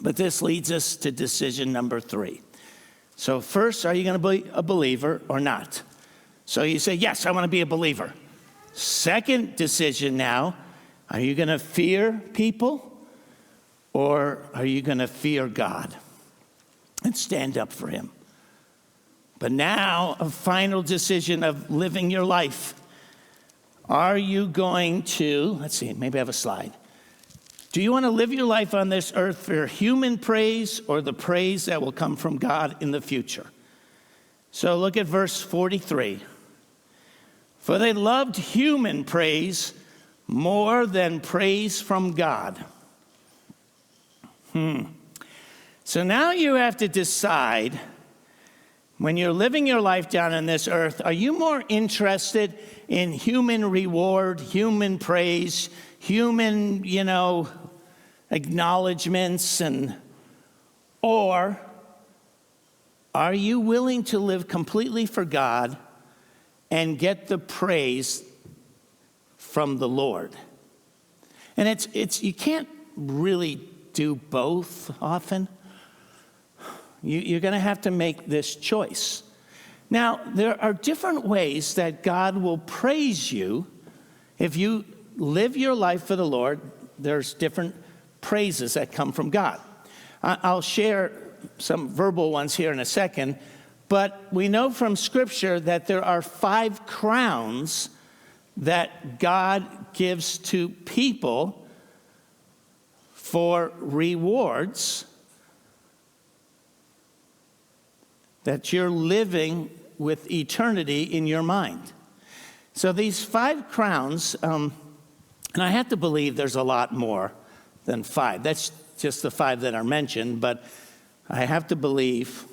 But this leads us to decision number 3. So first, are you going to be a believer or not? So you say, yes, I want to be a believer. Second decision now, are you going to fear people or are you going to fear God and stand up for him? But now, a final decision of living your life. Are you going to, let's see, maybe I have a slide. Do you want to live your life on this earth for human praise or the praise that will come from God in the future? So look at verse 43. For they loved human praise more than praise from God. So now you have to decide, when you're living your life down on this earth, are you more interested in human reward, human praise, human, acknowledgments, or are you willing to live completely for God and get the praise from the Lord? And it's you can't really do both often. You're going to have to make this choice. Now, there are different ways that God will praise you. If you live your life for the Lord, there's different praises that come from God. I'll share some verbal ones here in a second, but we know from Scripture that there are 5 crowns that God gives to people for rewards that you're living with eternity in your mind. So these 5 crowns, and I have to believe there's a lot more than 5. That's just the 5 that are mentioned, but I have to believe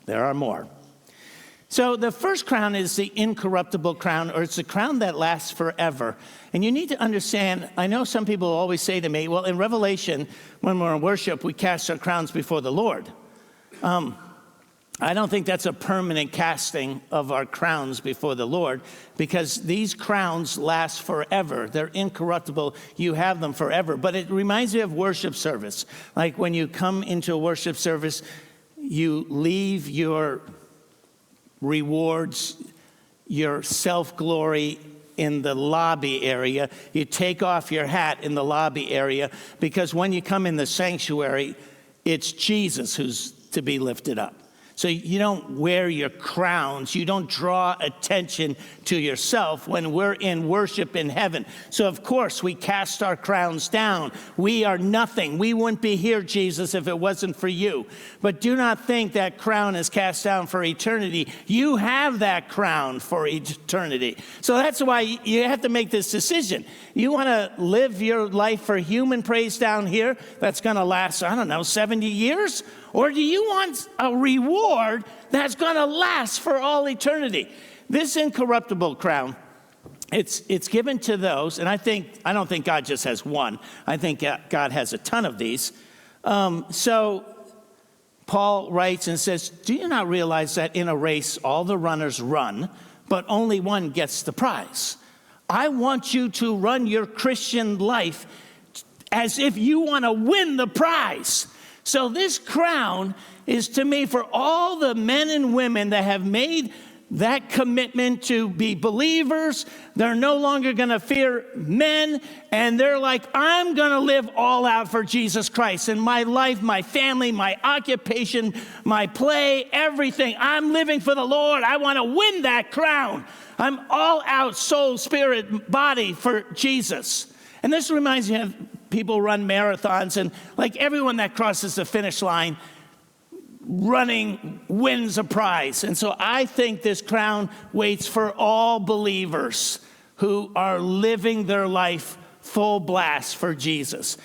there are more. So the first crown is the incorruptible crown, or it's a crown that lasts forever. And you need to understand, I know some people always say to me, well, in Revelation, when we're in worship, we cast our crowns before the Lord. I don't think that's a permanent casting of our crowns before the Lord, because these crowns last forever. They're incorruptible. You have them forever. But it reminds me of worship service. Like when you come into a worship service, you leave your rewards, your self-glory in the lobby area. You take off your hat in the lobby area, because when you come in the sanctuary, it's Jesus who's to be lifted up. So you don't wear your crowns. You don't draw attention to yourself when we're in worship in heaven. So, of course, we cast our crowns down. We are nothing. We wouldn't be here, Jesus, if it wasn't for you. But do not think that crown is cast down for eternity. You have that crown for eternity. So that's why you have to make this decision. You want to live your life for human praise down here that's going to last, 70 years? Or do you want a reward that's going to last for all eternity? This incorruptible crown, it's given to those, and I don't think God just has one. I think God has a ton of these. So Paul writes and says, do you not realize that in a race all the runners run, but only one gets the prize? I want you to run your Christian life as if you want to win the prize. So this crown is to me for all the men and women that have made that commitment to be believers. They're no longer going to fear men, and they're like, I'm going to live all out for Jesus Christ in my life, my family, my occupation, my play, everything. I'm living for the Lord. I want to win that crown. I'm all out, soul, spirit, body for Jesus. And this reminds me of people run marathons, and like everyone that crosses the finish line running wins a prize. And so I think this crown waits for all believers who are living their life full blast for Jesus.